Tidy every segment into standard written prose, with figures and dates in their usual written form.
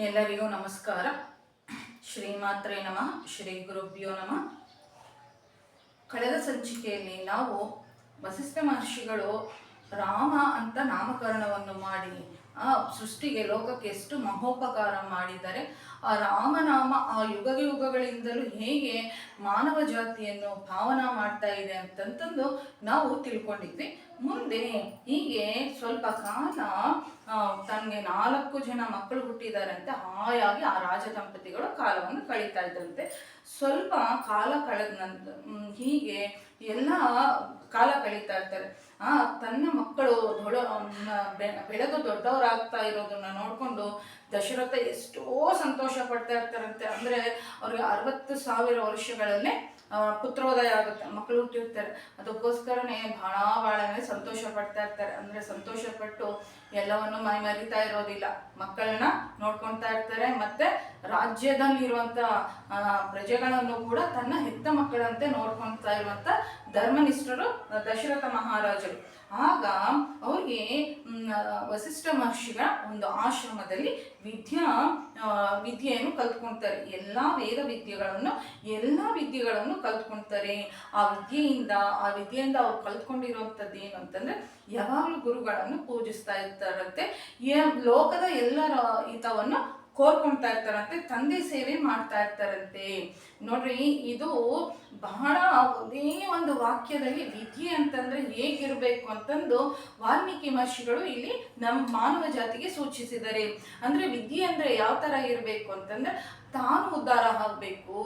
ಎಲ್ಲರಿಗೂ ನಮಸ್ಕಾರ. ಶ್ರೀಮಾತ್ರೇ ನಮಃ, ಶ್ರೀ ಗುರುಭ್ಯೋ ನಮಃ. ಕಳೆದ ಸಂಚಿಕೆಯಲ್ಲಿ ನಾವು ವಸಿಷ್ಠ ಮಹರ್ಷಿಗಳು ರಾಮ ಅಂತ ನಾಮಕರಣವನ್ನು ಮಾಡಿ ಸೃಷ್ಟಿಗೆ ಲೋಕಕ್ಕೆ ಎಷ್ಟು ಮಹೋಪಕಾರ ಮಾಡಿದ್ದಾರೆ. ಆ ರಾಮನಾಮ ಆ ಯುಗಗಳಿಂದಲೂ ಹೇಗೆ ಮಾನವ ಜಾತಿಯನ್ನು ಭಾವನಾ ಮಾಡ್ತಾ ಇದೆ ಅಂತಂತಂದು ನಾವು ತಿಳ್ಕೊಂಡಿದ್ವಿ. ಮುಂದೆ ಹೀಗೆ ಸ್ವಲ್ಪ ಕಾಲ ತನಗೆ 4 ಜನ ಮಕ್ಕಳು ಹುಟ್ಟಿದ್ದಾರೆ ಅಂತ ಹಾಯಾಗಿ ಆ ರಾಜ ದಂಪತಿಗಳು ಕಾಲವನ್ನು ಕಳೀತಾ ಇದ್ದಂತೆ. ಸ್ವಲ್ಪ ಕಾಲ ಕಳೆದ ನಂತರ ಹೀಗೆ ಎಲ್ಲ ಕಾಲ ಕಳೀತಾ ಇರ್ತಾರೆ. ತನ್ನ ಮಕ್ಕಳು ಬೆಳೆದು ದೊಡ್ಡವರಾಗ್ತಾ ಇರೋದನ್ನ ನೋಡ್ಕೊಂಡು ದಶರಥ ಎಷ್ಟೋ ಸಂತೋಷ ಪಡ್ತಾ ಇರ್ತಾರಂತೆ. ಅಂದ್ರೆ ಅವ್ರಿಗೆ 60,000 ವರ್ಷಗಳಲ್ಲೇ ಪುತ್ರೋದಯ ಆಗುತ್ತೆ, ಮಕ್ಕಳು ಹುಟ್ಟಿರ್ತಾರೆ. ಅದಕ್ಕೋಸ್ಕರನೇ ಬಹಳನೇ ಸಂತೋಷ ಪಡ್ತಾ ಇರ್ತಾರೆ. ಅಂದ್ರೆ ಸಂತೋಷ ಪಟ್ಟು ಎಲ್ಲವನ್ನು ಮರಿತಾ ಇರೋದಿಲ್ಲ, ಮಕ್ಕಳನ್ನ ನೋಡ್ಕೊಳ್ತಾ ಇರ್ತಾರೆ. ಮತ್ತೆ ರಾಜ್ಯದಲ್ಲಿರುವಂತ ಪ್ರಜೆಗಳನ್ನು ಕೂಡ ತನ್ನ ಹೆತ್ತ ಮಕ್ಕಳಂತೆ ನೋಡ್ಕೊಳ್ತಾ ಇರುವಂತ ಧರ್ಮನಿಷ್ಠರು ದಶರಥ ಮಹಾರಾಜರು. ಆಗ ಅವ್ರಿಗೆ ವಸಿಷ್ಠ ಮಹರ್ಷಿಗಳ ಒಂದು ಆಶ್ರಮದಲ್ಲಿ ವಿದ್ಯೆಯನ್ನು ಕಲ್ತ್ಕೊಳ್ತಾರೆ. ಎಲ್ಲ ವಿದ್ಯೆಗಳನ್ನು ಕಲ್ತ್ಕೊಳ್ತಾರೆ. ಆ ವಿದ್ಯೆಯಿಂದ ಅವ್ರು ಕಲ್ತ್ಕೊಂಡಿರುವಂಥದ್ದು ಏನು ಅಂತಂದ್ರೆ ಯಾವಾಗಲೂ ಗುರುಗಳನ್ನು ಪೂಜಿಸ್ತಾ ಇರ್ತಾರಂತೆ. ಲೋಕದ ಎಲ್ಲರ ಹಿತವನ್ನು ಕೋರ್ಕೊಳ್ತಾ ಇರ್ತಾರಂತೆ, ತಂದೆ ಸೇವೆ ಮಾಡ್ತಾ ಇರ್ತಾರಂತೆ. ನೋಡ್ರಿ, ಇದು ಬಹಳ ಒಂದೇ ಒಂದು ವಾಕ್ಯದಲ್ಲಿ ವಿದ್ಯೆ ಅಂತಂದ್ರೆ ಹೇಗಿರ್ಬೇಕು ಅಂತಂದು ವಾಲ್ಮೀಕಿ ಮಹರ್ಷಿಗಳು ಇಲ್ಲಿ ನಮ್ಮ ಮಾನವ ಜಾತಿಗೆ ಸೂಚಿಸಿದ್ದಾರೆ. ಅಂದ್ರೆ ವಿದ್ಯೆ ಅಂದ್ರೆ ಯಾವ ತರ ಇರಬೇಕು ಅಂತಂದ್ರೆ ತಾನು ಉದ್ಧಾರ ಆಗಬೇಕು,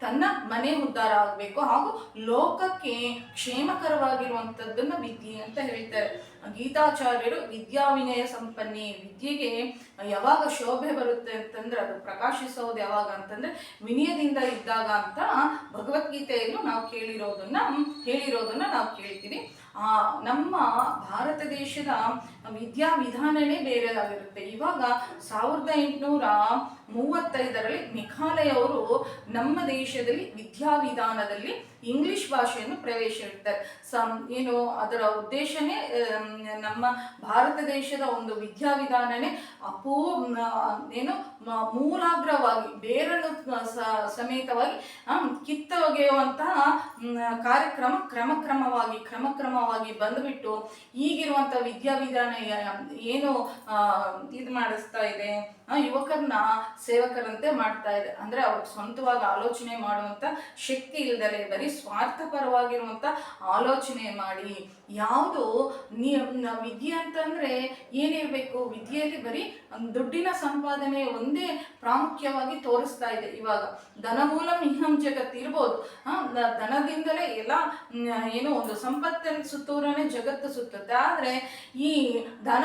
ತನ್ನ ಮನೆ ಉದ್ಧಾರ ಆಗಬೇಕು, ಹಾಗೂ ಲೋಕಕ್ಕೆ ಕ್ಷೇಮಕರವಾಗಿರುವಂಥದ್ದನ್ನ ವಿದ್ಯೆ ಅಂತ ಹೇಳ್ತಾರೆ. ಗೀತಾಚಾರ್ಯರು ವಿದ್ಯಾವಿನಯ ಸಂಪನ್ನಿ, ವಿದ್ಯೆಗೆ ಯಾವಾಗ ಶೋಭೆ ಬರುತ್ತೆ ಅಂತಂದ್ರೆ ಅದು ಪ್ರಕಾಶಿಸೋದು ಯಾವಾಗ ಅಂತಂದ್ರೆ ವಿನಯದಿಂದ ಇದ್ದಾಗ ಅಂತ ಭಗವದ್ಗೀತೆಯಲ್ಲೂ ನಾವು ಹೇಳಿರೋದನ್ನ ನಾವು ಕೇಳ್ತೀವಿ. ನಮ್ಮ ಭಾರತ ದೇಶದ ವಿದ್ಯಾವಿಧಾನನೇ ಬೇರೆದಾಗಿರುತ್ತೆ. ಇವಾಗ 1835ರಲ್ಲಿ ಮೆಘಾಲಯ ಅವರು ನಮ್ಮ ದೇಶದಲ್ಲಿ ವಿದ್ಯಾವಿಧಾನದಲ್ಲಿ ಇಂಗ್ಲಿಷ್ ಭಾಷೆಯನ್ನು ಪ್ರವೇಶ ಇಡ್ತಾರೆ. ಏನು ಅದರ ಉದ್ದೇಶನೇ ನಮ್ಮ ಭಾರತ ದೇಶದ ಒಂದು ವಿದ್ಯಾವಿಧಾನನೇ ಮೂಲಾಗ್ರವಾಗಿ ಬೇರನ್ನು ಸಮೇತವಾಗಿ ಕಿತ್ತೊಗೆಯುವಂತಹ ಕಾರ್ಯಕ್ರಮ ಕ್ರಮಕ್ರಮವಾಗಿ ಬಂದ್ಬಿಟ್ಟು ಈಗಿರುವಂತ ವಿದ್ಯಾವಿಧಾನ ಏನು ಇದು ಮಾಡಿಸ್ತಾ ಇದೆ, ಯುವಕರನ್ನ ಸೇವಕರಂತೆ ಮಾಡ್ತಾ ಇದೆ. ಅಂದ್ರೆ ಅವ್ರಿಗೆ ಸ್ವಂತವಾಗಿ ಆಲೋಚನೆ ಮಾಡುವಂತ ಶಕ್ತಿ ಇಲ್ದಲೆ ಬರೀ ಸ್ವಾರ್ಥಪರವಾಗಿರುವಂತ ಆಲೋಚನೆ ಮಾಡಿ, ಯಾವುದು ವಿದ್ಯೆ ಅಂತಂದ್ರೆ ಏನಿರ್ಬೇಕು, ವಿದ್ಯೆಯಲ್ಲಿ ಬರೀ ದುಡ್ಡಿನ ಸಂಪಾದನೆ ಒಂದೇ ಪ್ರಾಮುಖ್ಯವಾಗಿ ತೋರಿಸ್ತಾ ಇದೆ. ಇವಾಗ ಧನಮೂಲಂ ಇಹಂ ಜಗತ್ ಇರ್ಬೋದು, ಧನದಿಂದಲೇ ಎಲ್ಲ ಏನು ಒಂದು ಸಂಪತ್ತನ್ನು ಸುತ್ತೂರನೇ ಜಗತ್ತು ಸುತ್ತುತ್ತೆ. ಆದ್ರೆ ಈ ಧನ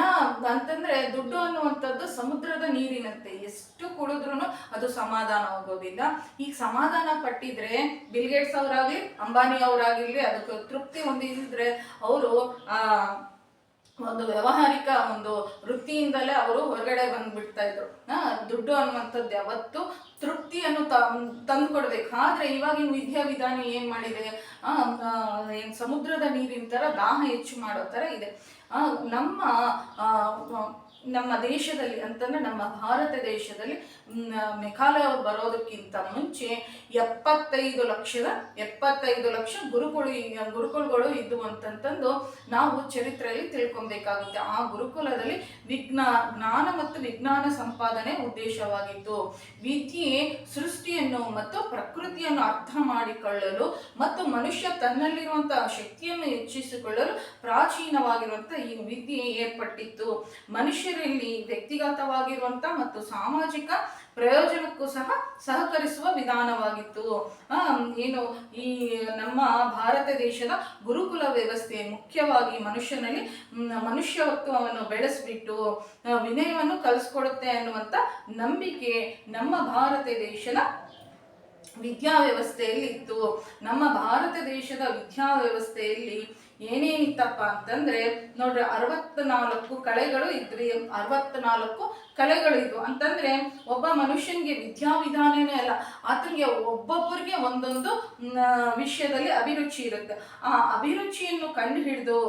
ಅಂತಂದ್ರೆ ದುಡ್ಡು ಅನ್ನುವಂಥದ್ದು ಸಮುದ್ರದ ನೀರಿನಂತೆ, ಎಷ್ಟು ಕುಡಿದ್ರೂ ಅದು ಸಮಾಧಾನ ಆಗೋದಿಲ್ಲ. ಈಗ ಸಮಾಧಾನ ಪಟ್ಟಿದ್ರೆ ಬಿಲ್ಗೇಟ್ಸ್ ಅವರಾಗ್ಲಿ ಅಂಬಾನಿ ಅವರಾಗಿರ್ಲಿ ಅದಕ್ಕೆ ತೃಪ್ತಿ ಹೊಂದಿದ್ರೆ ಅವರು ಒಂದು ವ್ಯಾವಹಾರಿಕ ಒಂದು ವೃತ್ತಿಯಿಂದಲೇ ಅವರು ಹೊರಗಡೆ ಬಂದ್ಬಿಡ್ತಾ ಇದ್ರು. ದುಡ್ಡು ಅನ್ನುವಂಥದ್ದು ಯಾವತ್ತು ತೃಪ್ತಿಯನ್ನು ತಂದು ಕೊಡ್ಬೇಕು. ಆದ್ರೆ ಇವಾಗಿನ ವಿದ್ಯಾವಿಧಾನ ಏನ್ ಮಾಡಿದೆ, ಸಮುದ್ರದ ನೀರಿನ ತರ ದಾಹ ಹೆಚ್ಚು ಮಾಡೋ ತರ ಇದೆ. ನಮ್ಮ ದೇಶದಲ್ಲಿ ಅಂತಂದ್ರೆ ನಮ್ಮ ಭಾರತ ದೇಶದಲ್ಲಿ ಮೆಘಾಲಯ ಅವ್ರು ಬರೋದಕ್ಕಿಂತ ಮುಂಚೆ 75 ಲಕ್ಷ ಗುರುಕುಲಗಳು ಇದ್ದು ಅಂತಂದು ನಾವು ಚರಿತ್ರೆಯಲ್ಲಿ ತಿಳ್ಕೊಬೇಕಾಗುತ್ತೆ. ಆ ಗುರುಕುಲದಲ್ಲಿ ಜ್ಞಾನ ಮತ್ತು ವಿಜ್ಞಾನ ಸಂಪಾದನೆ ಉದ್ದೇಶವಾಗಿತ್ತು. ವಿದ್ಯೆ ಸೃಷ್ಟಿಯನ್ನು ಮತ್ತು ಪ್ರಕೃತಿಯನ್ನು ಅರ್ಥ ಮಾಡಿಕೊಳ್ಳಲು ಮತ್ತು ಮನುಷ್ಯ ತನ್ನಲ್ಲಿರುವಂತಹ ಶಕ್ತಿಯನ್ನು ಹೆಚ್ಚಿಸಿಕೊಳ್ಳಲು ಪ್ರಾಚೀನವಾಗಿರುವಂತಹ ಈ ವಿದ್ಯೆ ಏರ್ಪಟ್ಟಿತ್ತು. ಮನುಷ್ಯರಲ್ಲಿ ವ್ಯಕ್ತಿಗತವಾಗಿರುವಂತ ಮತ್ತು ಸಾಮಾಜಿಕ ಪ್ರಯೋಜನಕ್ಕೂ ಸಹಕರಿಸುವ ವಿಧಾನವಾಗಿತ್ತು. ಏನು ಈ ನಮ್ಮ ಭಾರತ ದೇಶದ ಗುರುಕುಲ ವ್ಯವಸ್ಥೆ ಮುಖ್ಯವಾಗಿ ಮನುಷ್ಯನಲ್ಲಿ ಮನುಷ್ಯತ್ವವನ್ನು ಬೆಳೆಸ್ಬಿಟ್ಟು ವಿನಯವನ್ನು ಕಲಿಸ್ಕೊಡುತ್ತೆ ಅನ್ನುವಂಥ ನಂಬಿಕೆ ನಮ್ಮ ಭಾರತ ದೇಶದ ವಿದ್ಯಾವ್ಯವಸ್ಥೆಯಲ್ಲಿ ಇತ್ತು. ನಮ್ಮ ಭಾರತ ದೇಶದ ವಿದ್ಯಾವ್ಯವಸ್ಥೆಯಲ್ಲಿ ಏನೇನಿತ್ತಪ್ಪ ಅಂತಂದ್ರೆ ನೋಡ್ರಿ 64 ಕಳೆಗಳು ಇದ್ರಿ, 64 ಕಲೆಗಳು ಇದು ಅಂತಂದ್ರೆ ಒಬ್ಬ ಮನುಷ್ಯನಿಗೆ ವಿದ್ಯಾವಿಧಾನನೇ ಅಲ್ಲ, ಆತನಿಗೆ ಒಬ್ಬೊಬ್ಬರಿಗೆ ಒಂದೊಂದು ವಿಷಯದಲ್ಲಿ ಅಭಿರುಚಿ ಇರುತ್ತೆ. ಆ ಅಭಿರುಚಿಯನ್ನು ಕಂಡು ಹಿಡಿದು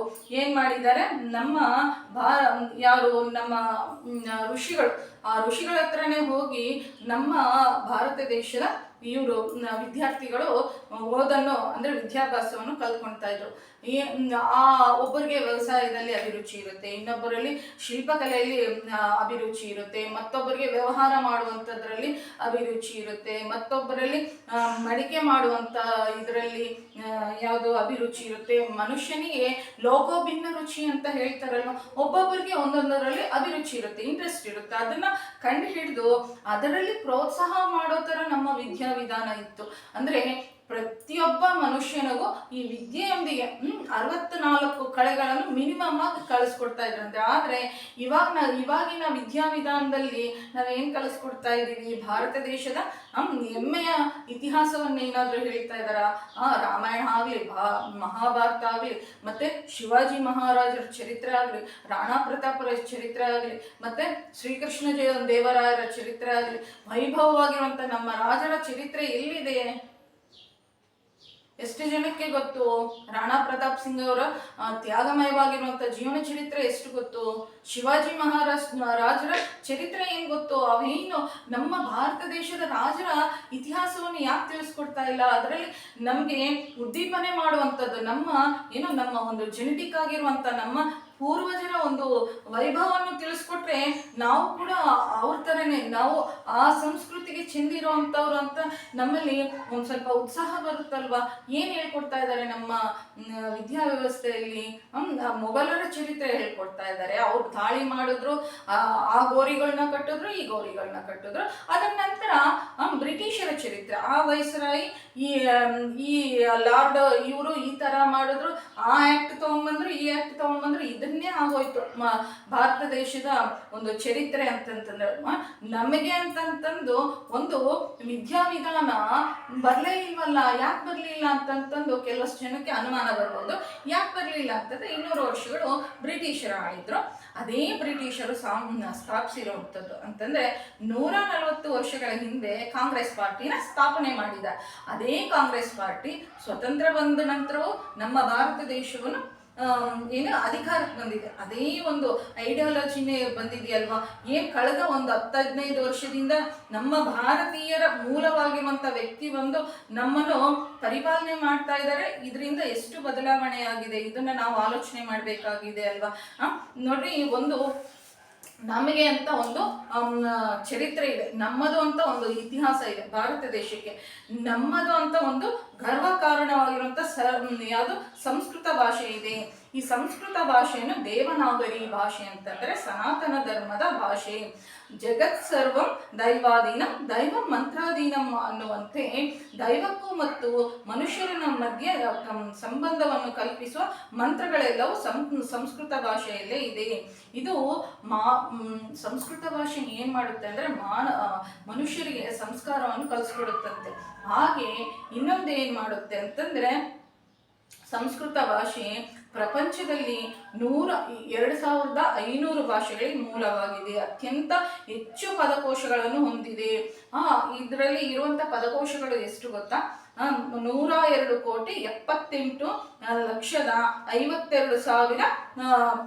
ಏನ್ ಮಾಡಿದ್ದಾರೆ ನಮ್ಮ ಯಾರು ನಮ್ಮ ಋಷಿಗಳು, ಆ ಋಷಿಗಳ ಹತ್ರನೇ ಹೋಗಿ ನಮ್ಮ ಭಾರತ ದೇಶದ ಇವರು ವಿದ್ಯಾರ್ಥಿಗಳು ಓದನ್ನು ಅಂದ್ರೆ ವಿದ್ಯಾಭ್ಯಾಸವನ್ನು ಕಲ್ತ್ಕೊಳ್ತಾ ಇದ್ರು. ಆ ಒಬ್ಬರಿಗೆ ವ್ಯವಸಾಯದಲ್ಲಿ ಅಭಿರುಚಿ ಇರುತ್ತೆ, ಇನ್ನೊಬ್ಬರಲ್ಲಿ ಶಿಲ್ಪಕಲೆಯಲ್ಲಿ ಅಭಿರುಚಿ ಇರುತ್ತೆ, ಮತ್ತೊಬ್ಬರಿಗೆ ವ್ಯವಹಾರ ಮಾಡುವಂಥದ್ರಲ್ಲಿ ಅಭಿರುಚಿ ಇರುತ್ತೆ, ಮತ್ತೊಬ್ಬರಲ್ಲಿ ಮಡಿಕೆ ಮಾಡುವಂಥ ಇದರಲ್ಲಿ ಯಾವುದು ಅಭಿರುಚಿ ಇರುತ್ತೆ. ಮನುಷ್ಯನಿಗೆ ಲೋಕೋಭಿನ್ನ ರುಚಿ ಅಂತ ಹೇಳ್ತಾರಲ್ವ, ಒಬ್ಬೊಬ್ಬರಿಗೆ ಒಂದೊಂದರಲ್ಲಿ ಅಭಿರುಚಿ ಇರುತ್ತೆ, ಇಂಟ್ರೆಸ್ಟ್ ಇರುತ್ತೆ. ಅದನ್ನ ಕಂಡು ಹಿಡಿದು ಅದರಲ್ಲಿ ಪ್ರೋತ್ಸಾಹ ಮಾಡೋ ಥರ ನಮ್ಮ ವಿಧಾನ ಇತ್ತು. ಅಂದ್ರೆ ಪ್ರತಿಯೊಬ್ಬ ಮನುಷ್ಯನಿಗೂ ಈ ವಿದ್ಯೆಯೊಂದಿಗೆ 64 ಕಳೆಗಳನ್ನು ಮಿನಿಮಮ್ ಆಗಿ ಕಳಿಸ್ಕೊಡ್ತಾ ಇದ್ರಂತೆ. ಆದ್ರೆ ಇವಾಗಿನ ವಿಧಾನದಲ್ಲಿ ನಾವೇನ್ ಕಳಿಸ್ಕೊಡ್ತಾ ಇದ್ದೀವಿ, ಭಾರತ ದೇಶದ ಹೆಮ್ಮೆಯ ಇತಿಹಾಸವನ್ನ ಏನಾದ್ರೂ ಹೇಳ್ತಾ ಇದಾರ? ರಾಮಾಯಣ ಆಗ್ಲಿ, ಮಹಾಭಾರತ ಆಗ್ಲಿ, ಮತ್ತೆ ಶಿವಾಜಿ ಮಹಾರಾಜರ ಚರಿತ್ರೆ ಆಗ್ಲಿ, ರಾಣಾ ಪ್ರತಾಪರ ಚರಿತ್ರೆ ಆಗ್ಲಿ, ಮತ್ತೆ ಶ್ರೀಕೃಷ್ಣ ದೇವರಾಯರ ಚರಿತ್ರೆ ಆಗ್ಲಿ, ವೈಭವವಾಗಿರುವಂತ ನಮ್ಮ ರಾಜರ ಚರಿತ್ರೆ ಎಲ್ಲಿದೆ? ಎಷ್ಟು ಜನಕ್ಕೆ ಗೊತ್ತು? ರಾಣಾ ಪ್ರತಾಪ್ ಸಿಂಗ್ ಅವರ ತ್ಯಾಗಮಯವಾಗಿರುವಂತ ಜೀವನ ಚರಿತ್ರೆ ಎಷ್ಟು ಗೊತ್ತು? ಶಿವಾಜಿ ರಾಜರ ಚರಿತ್ರೆ ಏನ್ ಗೊತ್ತು? ಅವೇನು ನಮ್ಮ ಭಾರತ ದೇಶದ ರಾಜರ ಇತಿಹಾಸವನ್ನು ಯಾಕೆ ತಿಳಿಸ್ಕೊಡ್ತಾ ಇಲ್ಲ? ಅದರಲ್ಲಿ ನಮ್ಗೆ ಉದ್ದೀಪನೆ ಮಾಡುವಂಥದ್ದು ನಮ್ಮ ಒಂದು ಜೆನೆಟಿಕ್ ಆಗಿರುವಂತ ನಮ್ಮ ಪೂರ್ವಜರ ಒಂದು ವೈಭವವನ್ನು ತಿಳಿಸ್ಕೊಟ್ರೆ ನಾವು ಕೂಡ ಅವ್ರ ಥರನೇ, ನಾವು ಆ ಸಂಸ್ಕೃತಿಗೆ ಚೆಂದಿರುವಂಥವ್ರು ಅಂತ ನಮ್ಮಲ್ಲಿ ಒಂದು ಸ್ವಲ್ಪ ಉತ್ಸಾಹ ಬರುತ್ತಲ್ವಾ? ಏನು ಹೇಳ್ಕೊಡ್ತಾ ಇದ್ದಾರೆ ನಮ್ಮ ವಿದ್ಯಾವ್ಯವಸ್ಥೆಯಲ್ಲಿ? ಮೊಘಲರ ಚರಿತ್ರೆ ಹೇಳ್ಕೊಡ್ತಾ ಇದ್ದಾರೆ. ಅವ್ರು ದಾಳಿ ಮಾಡಿದ್ರು, ಆ ಗೋರಿಗಳನ್ನ ಕಟ್ಟಿದ್ರು, ಈ ಗೋರಿಗಳನ್ನ ಕಟ್ಟಿದ್ರು. ಅದರ ನಂತರ ಬ್ರಿಟಿಷರ ಚರಿತ್ರೆ, ಆ ವೈಸರಾಯಿ, ಈ ಲಾರ್ಡ್ ಇವರು ಈ ತರ ಮಾಡಿದ್ರು, ಆ ಆಕ್ಟ್ ತಗೊಂಡ್ಬಂದ್ರು, ಈ ಆಕ್ಟ್ ತಗೊಂಡ್ಬಂದ್ರು, ಇದನ್ನೇ ಆಗೋಯ್ತು ಭಾರತ ದೇಶದ ಒಂದು ಚರಿತ್ರೆ ಅಂತಂತಂದ್ರೆ. ನಮಗೆ ಅಂತಂತಂದು ಒಂದು ವಿದ್ಯಾವಿಧಾನ ಬರ್ಲೇ ಇಲ್ವಲ್ಲ, ಯಾಕೆ ಬರ್ಲಿಲ್ಲ ಅಂತಂತಂದು ಕೆಲವಷ್ಟು ಜನಕ್ಕೆ ಅನುಮಾನ ಬರ್ಬೋದು. ಯಾಕೆ ಬರ್ಲಿಲ್ಲ ಅಂತಂದ್ರೆ 200 ವರ್ಷಗಳು ಬ್ರಿಟಿಷರು ಆಳಿದ್ರು. ಅದೇ ಬ್ರಿಟಿಷರು ಸ್ಥಾಪಿಸಿರುವಂಥದ್ದು ಅಂತಂದ್ರೆ 140 ವರ್ಷಗಳ ಹಿಂದೆ ಕಾಂಗ್ರೆಸ್ ಪಾರ್ಟಿನ ಸ್ಥಾಪನೆ ಮಾಡಿದ. ಅದೇ ಕಾಂಗ್ರೆಸ್ ಪಾರ್ಟಿ ಸ್ವತಂತ್ರ ಬಂದ ನಂತರವೂ ನಮ್ಮ ಭಾರತ ದೇಶವನ್ನು ಅಧಿಕಾರಕ್ಕೆ ಬಂದಿದೆ. ಅದೇ ಒಂದು ಐಡಿಯಾಲಜಿನೇ ಬಂದಿದೆಯಲ್ವಾ? ಕಳೆದ ಒಂದು 10-15 ವರ್ಷದಿಂದ ನಮ್ಮ ಭಾರತೀಯರ ಮೂಲವಾಗಿರುವಂತ ವ್ಯಕ್ತಿ ಬಂದು ನಮ್ಮನ್ನು ಪರಿಪಾಲನೆ ಮಾಡ್ತಾ ಇದ್ದಾರೆ. ಇದರಿಂದ ಎಷ್ಟು ಬದಲಾವಣೆ ಆಗಿದೆ, ಇದನ್ನ ನಾವು ಆಲೋಚನೆ ಮಾಡಬೇಕಾಗಿದೆ ಅಲ್ವಾ? ನೋಡ್ರಿ, ಒಂದು ನಮಗೆ ಅಂತ ಒಂದು ಚರಿತ್ರೆ ಇದೆ, ನಮ್ಮದು ಅಂತ ಒಂದು ಇತಿಹಾಸ ಇದೆ. ಭಾರತ ದೇಶಕ್ಕೆ ನಮ್ಮದು ಅಂತ ಒಂದು ಗರ್ವ ಕಾರಣವಾಗಿರುವಂತ ಯಾವುದು ಸಂಸ್ಕೃತ ಭಾಷೆ ಇದೆ. ಈ ಸಂಸ್ಕೃತ ಭಾಷೆಯನ್ನು ದೇವನಾಗರಿ ಭಾಷೆ ಅಂತಂದ್ರೆ ಸನಾತನ ಧರ್ಮದ ಭಾಷೆ. ಜಗತ್ ಸರ್ವಂ ದೈವಾಧೀನಂ ದೈವಂ ಮಂತ್ರಾಧೀನಂ ಅನ್ನುವಂತೆ ದೈವಕ್ಕೂ ಮತ್ತು ಮನುಷ್ಯರ ಮಧ್ಯೆ ಸಂಬಂಧವನ್ನು ಕಲ್ಪಿಸುವ ಮಂತ್ರಗಳೆಲ್ಲವೂ ಸಂಸ್ಕೃತ ಭಾಷೆಯಲ್ಲೇ ಇದೆ. ಇದು ಸಂಸ್ಕೃತ ಭಾಷೆ ಏನ್ ಮಾಡುತ್ತೆ ಅಂದ್ರೆ ಮನುಷ್ಯರಿಗೆ ಸಂಸ್ಕಾರವನ್ನು ಕಲಿಸ್ಕೊಡುತ್ತಂತೆ. ಹಾಗೆ ಇನ್ನೊಂದು ಏನ್ ಮಾಡುತ್ತೆ ಅಂತಂದ್ರೆ ಸಂಸ್ಕೃತ ಭಾಷೆ ಪ್ರಪಂಚದಲ್ಲಿ 2500 ಭಾಷೆಗಳಿಗೆ ಮೂಲವಾಗಿದೆ. ಅತ್ಯಂತ ಹೆಚ್ಚು ಪದಕೋಶಗಳನ್ನು ಹೊಂದಿದೆ. ಇದರಲ್ಲಿ ಇರುವಂತ ಪದಕೋಶಗಳು ಎಷ್ಟು ಗೊತ್ತಾ? 102,78,52,000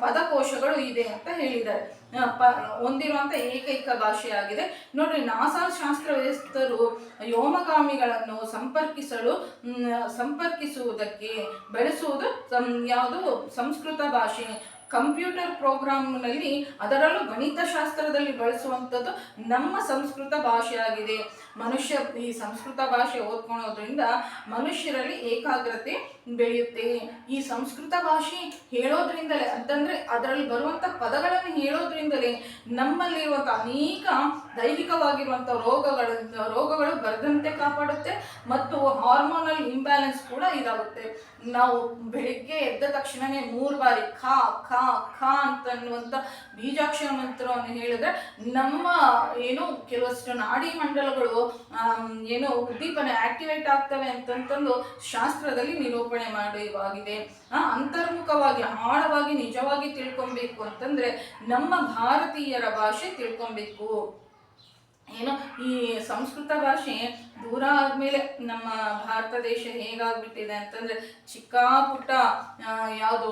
ಪದಕೋಶಗಳು ಇದೆ ಅಂತ ಹೇಳಿದ್ದಾರೆ. ಹೊಂದಿರುವಂತ ಏಕೈಕ ಭಾಷೆಯಾಗಿದೆ. ನೋಡ್ರಿ, ನಾಸಾ ಶಾಸ್ತ್ರವೇತ್ತರು ವ್ಯೋಮಗಾಮಿಗಳನ್ನು ಸಂಪರ್ಕಿಸುವುದಕ್ಕೆ ಬೆಳೆಸುವುದು ಯಾವುದು? ಸಂಸ್ಕೃತ ಭಾಷೆ. ಕಂಪ್ಯೂಟರ್ ಪ್ರೋಗ್ರಾಮ್ನಲ್ಲಿ, ಅದರಲ್ಲೂ ಗಣಿತಶಾಸ್ತ್ರದಲ್ಲಿ ಬಳಸುವಂಥದ್ದು ನಮ್ಮ ಸಂಸ್ಕೃತ ಭಾಷೆಯಾಗಿದೆ. ಮನುಷ್ಯ ಈ ಸಂಸ್ಕೃತ ಭಾಷೆ ಓದ್ಕೊಳ್ಳೋದ್ರಿಂದ ಮನುಷ್ಯರಲ್ಲಿ ಏಕಾಗ್ರತೆ ಬೆಳೆಯುತ್ತೆ. ಈ ಸಂಸ್ಕೃತ ಭಾಷೆ ಹೇಳೋದ್ರಿಂದಲೇ ಅಂತಂದ್ರೆ ಅದರಲ್ಲಿ ಬರುವಂತ ಪದಗಳನ್ನು ಹೇಳೋದ್ರಿಂದಲೇ ನಮ್ಮಲ್ಲಿರುವಂತ ಅನೇಕ ದೈಹಿಕವಾಗಿರುವಂತ ರೋಗಗಳು ಬರದಂತೆ ಕಾಪಾಡುತ್ತೆ ಮತ್ತು ಹಾರ್ಮೋನಲ್ ಇಂಬ್ಯಾಲೆನ್ಸ್ ಕೂಡ ಇದಾಗುತ್ತೆ. ನಾವು ಬೆಳಿಗ್ಗೆ ಎದ್ದ ತಕ್ಷಣನೇ 3 ಬಾರಿ ಖಾ ಖಾ ಖ ಅಂತ ಅನ್ನುವಂಥ ಬೀಜಾಕ್ಷರ ಮಂತ್ರವನ್ನು ಹೇಳಿದ್ರೆ ನಮ್ಮ ಏನು ಕೆಲವಷ್ಟು ನಾಡಿ ಮಂಡಲಗಳು ಏನು ಉದ್ದೀಪನೆ ಆಕ್ಟಿವೇಟ್ ಆಗ್ತವೆ ಅಂತಂತಂದು ಶಾಸ್ತ್ರದಲ್ಲಿ ನಿರೂಪಣೆ ಮಾಡುವಾಗಿದೆ. ಅಂತರ್ಮುಖವಾಗಿ ಆಳವಾಗಿ ನಿಜವಾಗಿ ತಿಳ್ಕೊಬೇಕು ಅಂತಂದ್ರೆ ನಮ್ಮ ಭಾರತೀಯರ ಭಾಷೆ ತಿಳ್ಕೊಬೇಕು. ಏನು ಈ ಸಂಸ್ಕೃತ ಭಾಷೆ ದೂರ ಆದ್ಮೇಲೆ ನಮ್ಮ ಭಾರತ ದೇಶ ಹೇಗಾಗ್ಬಿಟ್ಟಿದೆ ಅಂತಂದ್ರೆ ಚಿಕ್ಕ ಪುಟ್ಟ ಯಾವುದು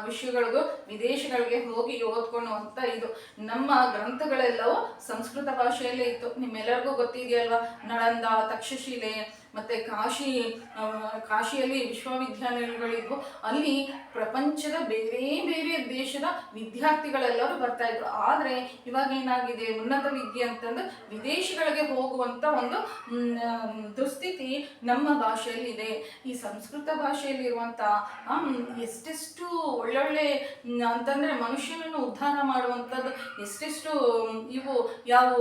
ವಿಷಯಗಳಿಗೂ ವಿದೇಶಗಳಿಗೆ ಹೋಗಿ ಓದ್ಕೊಳ್ಳುವಂತ ಇದು ನಮ್ಮ ಗ್ರಂಥಗಳೆಲ್ಲವೂ ಸಂಸ್ಕೃತ ಭಾಷೆಯಲ್ಲೇ ಇತ್ತು. ನಿಮ್ಮೆಲ್ಲರಿಗೂ ಗೊತ್ತಿದೆಯಲ್ವಾ, ನಳಂದ, ತಕ್ಷಶಿಲೆ ಮತ್ತೆ ಕಾಶಿಯಲ್ಲಿ ವಿಶ್ವವಿದ್ಯಾನಿಲಯಗಳಿದ್ವು. ಅಲ್ಲಿ ಪ್ರಪಂಚದ ಬೇರೆ ಬೇರೆ ದೇಶದ ವಿದ್ಯಾರ್ಥಿಗಳೆಲ್ಲರೂ ಬರ್ತಾ ಇದ್ರು. ಆದ್ರೆ ಇವಾಗ ಏನಾಗಿದೆ, ಉನ್ನತ ವಿದ್ಯೆ ಅಂತಂದು ವಿದೇಶಗಳಿಗೆ ಹೋಗುವಂತ ಒಂದು ದುಸ್ಥಿತಿ ನಮ್ಮ ಭಾಷೆಯಲ್ಲಿ ಇದೆ. ಈ ಸಂಸ್ಕೃತ ಭಾಷೆಯಲ್ಲಿರುವಂತ ಎಷ್ಟೆಷ್ಟು ಒಳ್ಳೊಳ್ಳೆ ಅಂತಂದ್ರೆ ಮನುಷ್ಯನನ್ನು ಉದ್ಧಾರ ಮಾಡುವಂಥದ್ದು ಎಷ್ಟೆಷ್ಟು ಇವು ಯಾವ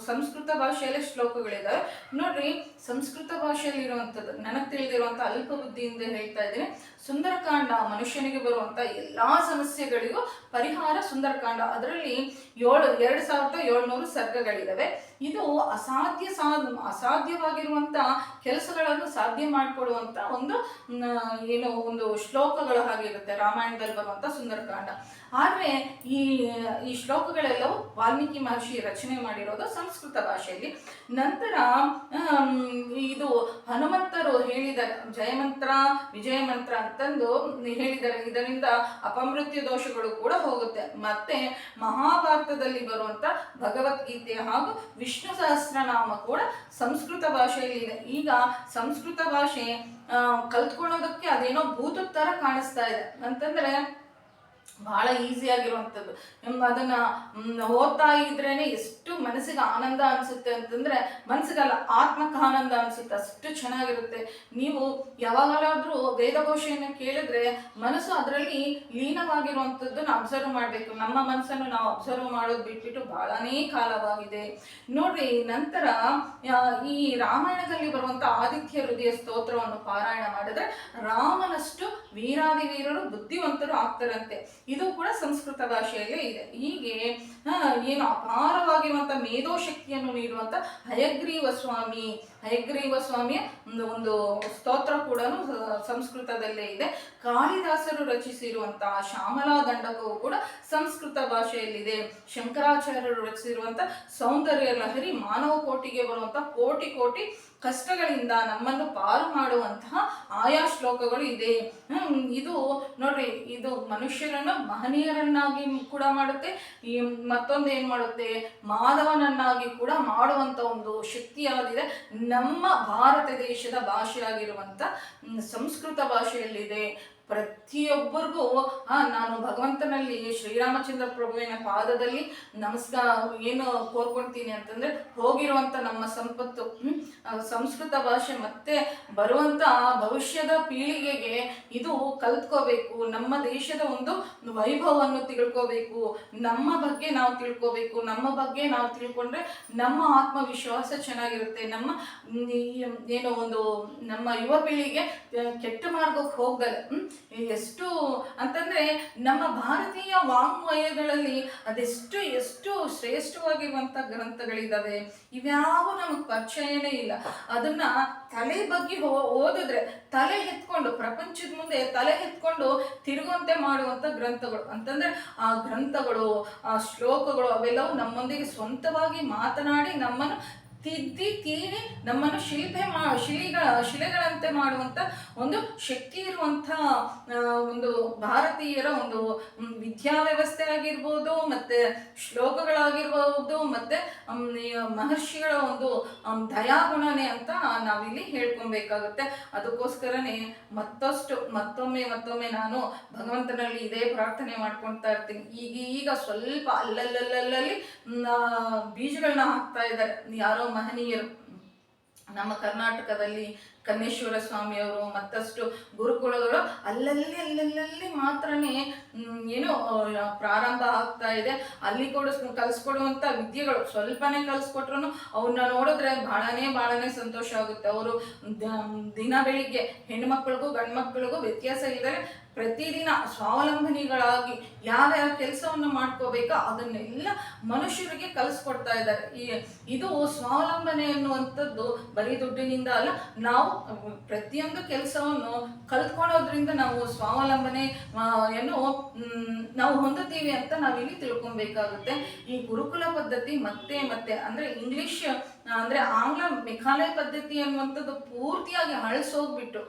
ಸಂಸ್ಕೃತ ಭಾಷೆಯಲ್ಲೇ ಶ್ಲೋಕಗಳಿದಾವೆ ನೋಡ್ರಿ. ಸಂಸ್ಕೃತ ಭಾಷೆಯಲ್ಲಿರುವಂಥದ್ದು ನನಗೆ ತಿಳಿದಿರುವಂಥ ಅಲ್ಪ ಬುದ್ಧಿಯಿಂದ ಹೇಳ್ತಾ ಇದ್ದೀನಿ. ಸುಂದರಕಾಂಡ ಮನುಷ್ಯನಿಗೆ ಬರುವಂಥ ಎಲ್ಲಾ ಸಮಸ್ಯೆಗಳಿಗೂ ಪರಿಹಾರ ಸುಂದರಕಾಂಡ. ಅದರಲ್ಲಿ 2700 ಸರ್ಗಗಳಿದಾವೆ. ಇದು ಅಸಾಧ್ಯವಾಗಿರುವಂತ ಕೆಲಸಗಳನ್ನು ಸಾಧ್ಯ ಮಾಡಿಕೊಡುವಂತ ಒಂದು ಶ್ಲೋಕಗಳು ಹಾಗಿರುತ್ತೆ ರಾಮಾಯಣದಲ್ಲಿ ಬರುವಂತ ಸುಂದರಕಾಂಡ. ಆದ್ರೆ ಈ ಶ್ಲೋಕಗಳೆಲ್ಲವೂ ವಾಲ್ಮೀಕಿ ಮಹರ್ಷಿ ರಚನೆ ಮಾಡಿರೋದು ಸಂಸ್ಕೃತ ಭಾಷೆಯಲ್ಲಿ. ನಂತರ ಇದು ಹನುಮಂತರು ಹೇಳಿದ್ದಾರೆ, ಜಯಮಂತ್ರ ವಿಜಯ ಮಂತ್ರ ಅಂತಂದು ಹೇಳಿದ್ದಾರೆ. ಇದರಿಂದ ಅಪಮೃತ್ಯು ದೋಷಗಳು ಕೂಡ ಹೋಗುತ್ತೆ. ಮತ್ತೆ ಮಹಾಭಾರತದಲ್ಲಿ ಬರುವಂತ ಭಗವದ್ಗೀತೆ ಹಾಗೂ ವಿಷ್ಣು ಸಹಸ್ರನಾಮ ಕೂಡ ಸಂಸ್ಕೃತ ಭಾಷೆಯಲ್ಲಿ ಇದೆ. ಈಗ ಸಂಸ್ಕೃತ ಭಾಷೆ ಕಲ್ತ್ಕೊಳ್ಳೋದಕ್ಕೆ ಅದೇನೋ ಭೂತದ ತರ ಕಾಣಿಸ್ತಾ ಇದೆ ಅಂತಂದ್ರೆ ಬಹಳ ಈಸಿ ಆಗಿರುವಂಥದ್ದು. ಅದನ್ನ ಓದ್ತಾ ಇದ್ರೇನೆ ಎಷ್ಟು ಮನಸ್ಸಿಗೆ ಆನಂದ ಅನ್ಸುತ್ತೆ ಅಂತಂದ್ರೆ, ಮನಸ್ಸಿಗಲ್ಲ ಆತ್ಮಕ್ಕೆ ಆನಂದ ಅನ್ಸುತ್ತೆ, ಅಷ್ಟು ಚೆನ್ನಾಗಿರುತ್ತೆ. ನೀವು ಯಾವಾಗಲಾದ್ರೂ ವೇದಘೋಷೆಯನ್ನು ಕೇಳಿದ್ರೆ ಮನಸ್ಸು ಅದರಲ್ಲಿ ಲೀನವಾಗಿರುವಂಥದ್ದನ್ನು ಅಬ್ಸರ್ವ್ ಮಾಡಬೇಕು. ನಮ್ಮ ಮನಸ್ಸನ್ನು ನಾವು ಅಬ್ಸರ್ವ್ ಮಾಡೋದು ಬಿಟ್ಬಿಟ್ಟು ಬಹಳನೇ ಕಾಲವಾಗಿದೆ ನೋಡ್ರಿ. ನಂತರ ಈ ರಾಮಾಯಣದಲ್ಲಿ ಬರುವಂತ ಆದಿತ್ಯ ಹೃದಯ ಸ್ತೋತ್ರವನ್ನು ಪಾರಾಯಣ ಮಾಡಿದ್ರೆ ರಾಮನಷ್ಟು ವೀರಾದಿ ವೀರರು ಬುದ್ಧಿವಂತರು ಆಗ್ತಾರಂತೆ. ಇದು ಕೂಡ ಸಂಸ್ಕೃತ ಭಾಷೆಯಲ್ಲೇ ಇದೆ. ಹೀಗೆ ಏನು ಅಪಾರವಾಗಿರುವಂತ ಮೇಧೋಶಕ್ತಿಯನ್ನು ನೀಡುವಂತ ಹಯಗ್ರೀವ ಸ್ವಾಮಿಯ ಒಂದು ಸ್ತೋತ್ರ ಕೂಡ ಸಂಸ್ಕೃತದಲ್ಲೇ ಇದೆ. ಕಾಳಿದಾಸರು ರಚಿಸಿರುವಂತಹ ಶ್ಯಾಮಲಾ ದಂಡಕವು ಕೂಡ ಸಂಸ್ಕೃತ ಭಾಷೆಯಲ್ಲಿದೆ. ಶಂಕರಾಚಾರ್ಯರು ರಚಿಸಿರುವಂತ ಸೌಂದರ್ಯ ಲಹರಿ ಮಾನವ ಕೋಟಿಗೆ ಬರುವಂತ ಕೋಟಿ ಕೋಟಿ ಕಷ್ಟಗಳಿಂದ ನಮ್ಮನ್ನು ಪಾರು ಮಾಡುವಂತಹ ಆಯಾ ಶ್ಲೋಕಗಳು ಇದೆ. ಇದು ನೋಡ್ರಿ, ಇದು ಮನುಷ್ಯರನ್ನು ಮಹನೀಯರನ್ನಾಗಿ ಕೂಡ ಮಾಡುತ್ತೆ. ಮತ್ತೊಂದು ಏನ್ ಮಾಡುತ್ತೆ, ಮಾಧವನನ್ನಾಗಿ ಕೂಡ ಮಾಡುವಂತ ಒಂದು ಶಕ್ತಿಯಾಗಿದೆ ನಮ್ಮ ಭಾರತ ದೇಶದ ಭಾಷೆಯಾಗಿರುವಂತ ಸಂಸ್ಕೃತ ಭಾಷೆಯಲ್ಲಿದೆ. ಪ್ರತಿಯೊಬ್ಬರಿಗೂ ನಾನು ಭಗವಂತನಲ್ಲಿ ಶ್ರೀರಾಮಚಂದ್ರ ಪ್ರಭುವಿನ ಪಾದದಲ್ಲಿ ನಮಸ್ಕಾರ ಏನು ಕೋರ್ಕೊಳ್ತೀನಿ ಅಂತಂದ್ರೆ, ಹೋಗಿರುವಂತ ನಮ್ಮ ಸಂಪತ್ತು ಸಂಸ್ಕೃತ ಭಾಷೆ ಮತ್ತೆ ಬರುವಂತ ಭವಿಷ್ಯದ ಪೀಳಿಗೆಗೆ ಇದು ಕಲ್ತ್ಕೋಬೇಕು. ನಮ್ಮ ದೇಶದ ಒಂದು ವೈಭವವನ್ನು ತಿಳ್ಕೋಬೇಕು, ನಮ್ಮ ಬಗ್ಗೆ ನಾವು ತಿಳ್ಕೋಬೇಕು. ನಮ್ಮ ಬಗ್ಗೆ ನಾವು ತಿಳ್ಕೊಂಡ್ರೆ ನಮ್ಮ ಆತ್ಮವಿಶ್ವಾಸ ಚೆನ್ನಾಗಿರುತ್ತೆ. ನಮ್ಮ ಏನೋ ಒಂದು ನಮ್ಮ ಯುವ ಪೀಳಿಗೆ ಕೆಟ್ಟ ಮಾರ್ಗಕ್ಕೆ ಹೋಗಲ್ಲ. ಎಷ್ಟು ಅಂತಂದ್ರೆ ನಮ್ಮ ಭಾರತೀಯ ವಾಂಗ್ಮಯಗಳಲ್ಲಿ ಅದೆಷ್ಟು ಎಷ್ಟು ಶ್ರೇಷ್ಠವಾಗಿರುವಂತ ಗ್ರಂಥಗಳಿದಾವೆ. ಇವ್ಯಾವ ನಮಗ್ ಪರಿಚಯನೇ ಇಲ್ಲ. ಅದನ್ನ ತಲೆ ಬಗ್ಗೆ ಓದಿದ್ರೆ ತಲೆ ಎತ್ಕೊಂಡು ಪ್ರಪಂಚದ ಮುಂದೆ ತಲೆ ಎತ್ಕೊಂಡು ತಿರುಗುವಂತೆ ಮಾಡುವಂತ ಗ್ರಂಥಗಳು ಅಂತಂದ್ರೆ ಆ ಗ್ರಂಥಗಳು, ಆ ಶ್ಲೋಕಗಳು ಅವೆಲ್ಲವೂ ನಮ್ಮೊಂದಿಗೆ ಸ್ವಂತವಾಗಿ ಮಾತನಾಡಿ ನಮ್ಮನ್ನು ತಿದ್ದಿ ತೀರಿ ನಮ್ಮನ್ನು ಶಿಲೆಗಳಂತೆ ಮಾಡುವಂತ ಒಂದು ಶಕ್ತಿ ಇರುವಂತ ಒಂದು ಭಾರತೀಯರ ಒಂದು ವಿದ್ಯಾವ್ಯವಸ್ಥೆ ಆಗಿರ್ಬೋದು, ಮತ್ತೆ ಶ್ಲೋಕಗಳಾಗಿರ್ಬೋದು, ಮತ್ತೆ ಮಹರ್ಷಿಗಳ ಒಂದು ದಯಾಗುಣನೆ ಅಂತ ನಾವಿಲ್ಲಿ ಹೇಳ್ಕೊಬೇಕಾಗುತ್ತೆ. ಅದಕ್ಕೋಸ್ಕರನೇ ಮತ್ತೊಮ್ಮೆ ನಾನು ಭಗವಂತನಲ್ಲಿ ಇದೇ ಪ್ರಾರ್ಥನೆ ಮಾಡ್ಕೊಳ್ತಾ ಇರ್ತೀನಿ. ಈಗ ಸ್ವಲ್ಪ ಅಲ್ಲಲ್ಲಿ ಬೀಜಗಳನ್ನ ಹಾಕ್ತಾ ಇದ್ದಾರೆ ಯಾರೋ ಮಹನೀಯರು. ನಮ್ಮ ಕರ್ನಾಟಕದಲ್ಲಿ ಕನ್ನೇಶ್ವರ ಸ್ವಾಮಿಯವರು ಮತ್ತಷ್ಟು ಗುರುಕುಲಗಳು ಅಲ್ಲಲ್ಲಿ ಮಾತ್ರನೇ ಏನೋ ಪ್ರಾರಂಭ ಆಗ್ತಾ ಇದೆ. ಅಲ್ಲಿ ಕಲಿಸ್ಕೊಡುವಂಥ ವಿದ್ಯೆಗಳು ಸ್ವಲ್ಪನೇ ಕಲಿಸ್ಕೊಟ್ರು ಅವನ್ನ ನೋಡಿದ್ರೆ ಬಹಳನೇ ಸಂತೋಷ ಆಗುತ್ತೆ. ಅವರು ದಿನ ಬೆಳಿಗ್ಗೆ ಹೆಣ್ಮಕ್ಳಿಗೂ ಗಂಡು ಮಕ್ಕಳಿಗೂ ವ್ಯತ್ಯಾಸ ಇಲ್ಲದೆ ಪ್ರತಿದಿನ ಸ್ವಾವಲಂಬನಿಗಳಾಗಿ ಯಾವ್ಯಾವ ಕೆಲಸವನ್ನು ಮಾಡ್ಕೋಬೇಕೋ ಅದನ್ನೆಲ್ಲ ಮನುಷ್ಯರಿಗೆ ಕಲಿಸ್ಕೊಡ್ತಾ ಇದ್ದಾರೆ. ಇದು ಸ್ವಾವಲಂಬನೆ ಅನ್ನುವಂಥದ್ದು ಬರೀ ದುಡ್ಡಿನಿಂದ ಅಲ್ಲ, ನಾವು ಪ್ರತಿಯೊಂದು ಕೆಲಸವನ್ನು ಕಲ್ತ್ಕೊಳ್ಳೋದ್ರಿಂದ ನಾವು ಸ್ವಾವಲಂಬನೆ ನಾವು ಹೊಂದುತ್ತೀವಿ ಅಂತ ನಾವಿಲ್ಲಿ ತಿಳ್ಕೊಬೇಕಾಗುತ್ತೆ. ಈ ಗುರುಕುಲ ಪದ್ಧತಿ ಮತ್ತೆ ಅಂದ್ರೆ ಇಂಗ್ಲಿಷ್ ಅಂದ್ರೆ ಆಂಗ್ಲ ಮೆಘಾಲಯ ಪದ್ಧತಿ ಅನ್ನುವಂಥದ್ದು ಪೂರ್ತಿಯಾಗಿ ಹಳಸೋಗ್ಬಿಟ್ಟು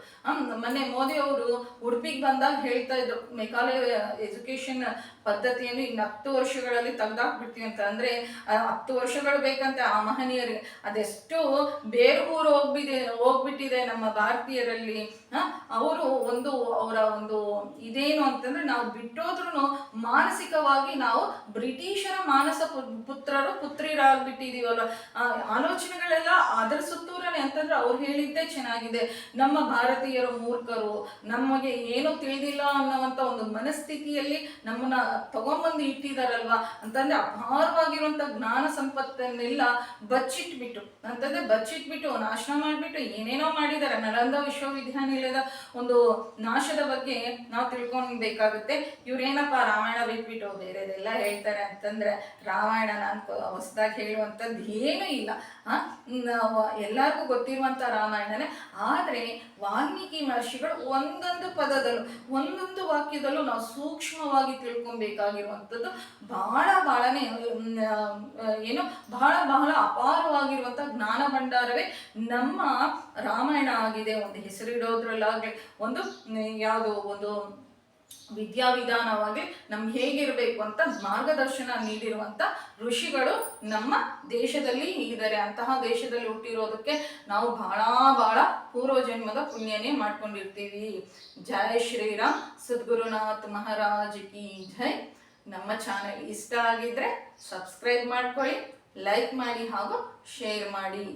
ಮೊನ್ನೆ ಮೋದಿ ಅವರು ಉಡುಪಿಗೆ ಬಂದಾಗ ಹೇಳ್ತಾ ಇದ್ರು, ಮೆಘಾಲಯ ಎಜುಕೇಶನ್ ಪದ್ಧತಿಯನ್ನು ಇನ್ನು 10 ವರ್ಷಗಳಲ್ಲಿ ತೆಗ್ದಾಕ್ಬಿಡ್ತೀವಿ ಅಂತ. ಅಂದ್ರೆ 10 ವರ್ಷಗಳು ಬೇಕಂತೆ ಆ ಮಹನೀಯರಿಗೆ. ಅದೆಷ್ಟು ಬೇರ್ಗೂರು ಹೋಗ್ಬಿಟ್ಟಿದೆ ನಮ್ಮ ಭಾರತೀಯರಲ್ಲಿ. ಅವರು ಅವರ ಒಂದು ಇದೇನು ಅಂತಂದ್ರೆ, ನಾವು ಬಿಟ್ಟೋದ್ರೂ ಮಾನಸಿಕವಾಗಿ ನಾವು ಬ್ರಿಟಿಷರ ಮಾನಸ ಪುತ್ರಿಯರಾಗ್ಬಿಟ್ಟಿದೀವಲ್ಲ. ಆಲೋಚನೆಗಳೆಲ್ಲ ಅದರ ಸುತ್ತೂರನೆ ಅಂತಂದ್ರೆ ಅವ್ರು ಹೇಳಿದ್ದೇ ಚೆನ್ನಾಗಿದೆ. ನಮ್ಮ ಭಾರತೀಯರು ಮೂರ್ಖರು, ನಮಗೆ ಏನೂ ತಿಳಿದಿಲ್ಲ ಅನ್ನೋವಂಥ ಒಂದು ಮನಸ್ಥಿತಿಯಲ್ಲಿ ನಮ್ಮನ್ನ ತಗೊಂಬಂದು ಇಟ್ಟಿದಾರಲ್ವಾ ಅಂತಂದ್ರೆ, ಅಪಾರವಾಗಿರುವಂಥ ಜ್ಞಾನ ಸಂಪತ್ತನ್ನೆಲ್ಲ ಬಚ್ಚಿಟ್ಬಿಟ್ಟು ನಾಶ ಮಾಡಿಬಿಟ್ಟು ಏನೇನೋ ಮಾಡಿದ್ದಾರೆ. ನಳಂದ ವಿಶ್ವವಿದ್ಯಾನಿಲಯದ ಒಂದು ನಾಶದ ಬಗ್ಗೆ ನಾವು ತಿಳ್ಕೊಬೇಕಾಗುತ್ತೆ. ಇವ್ರೇನಪ್ಪ ರಾಮಾಯಣ ಬಿಟ್ಬಿಟ್ಟು ಬೇರೆದೆಲ್ಲ ಹೇಳ್ತಾರೆ ಅಂತಂದ್ರೆ, ರಾಮಾಯಣ ನಾನು ಹೊಸದಾಗಿ ಹೇಳುವಂಥದ್ದು ಏನೂ ಇಲ್ಲ. ಎಲ್ಲರಿಗೂ ಗೊತ್ತಿರುವಂಥ ರಾಮಾಯಣನೇ. ಆದರೆ ವಾಲ್ಮೀಕಿ ಮಹರ್ಷಿಗಳು ಒಂದೊಂದು ಪದದಲ್ಲೂ ಒಂದೊಂದು ವಾಕ್ಯದಲ್ಲೂ ನಾವು ಸೂಕ್ಷ್ಮವಾಗಿ ತಿಳ್ಕೊಬೇಕಾಗಿರುವಂಥದ್ದು ಬಹಳನೇ ಬಹಳ ಅಪಾರವಾಗಿರುವಂಥ ಜ್ಞಾನ ಭಂಡಾರವೇ ನಮ್ಮ ರಾಮಾಯಣ ಆಗಿದೆ. ಒಂದು ಹೆಸರಿಡೋದ್ರಲ್ಲಾಗಲಿ, ಒಂದು ವಿದ್ಯಾವಿಧಾನವಾಗಿ ನಮ್ಗೆ ಹೇಗಿರಬೇಕು ಅಂತ ಮಾರ್ಗದರ್ಶನ ನೀಡಿರುವಂಥ ಋಷಿಗಳು ನಮ್ಮ ದೇಶದಲ್ಲಿ ಇದ್ದಾರೆ. ಅಂತಹ ದೇಶದಲ್ಲಿ ಹುಟ್ಟಿರೋದಕ್ಕೆ ನಾವು ಬಹಳ ಪೂರ್ವಜನ್ಮದ ಪುಣ್ಯನೇ ಮಾಡ್ಕೊಂಡಿರ್ತೀವಿ. ಜೈ ಶ್ರೀರಾಮ್, ಸದ್ಗುರುನಾಥ್ ಮಹಾರಾಜ್ ಕಿ ಜೈ. ನಮ್ಮ ಚಾನೆಲ್ ಇಷ್ಟ ಆಗಿದ್ರೆ ಸಬ್ಸ್ಕ್ರೈಬ್ ಮಾಡ್ಕೊಳ್ಳಿ, ಲೈಕ್ ಮಾಡಿ ಹಾಗೂ ಶೇರ್ ಮಾಡಿ.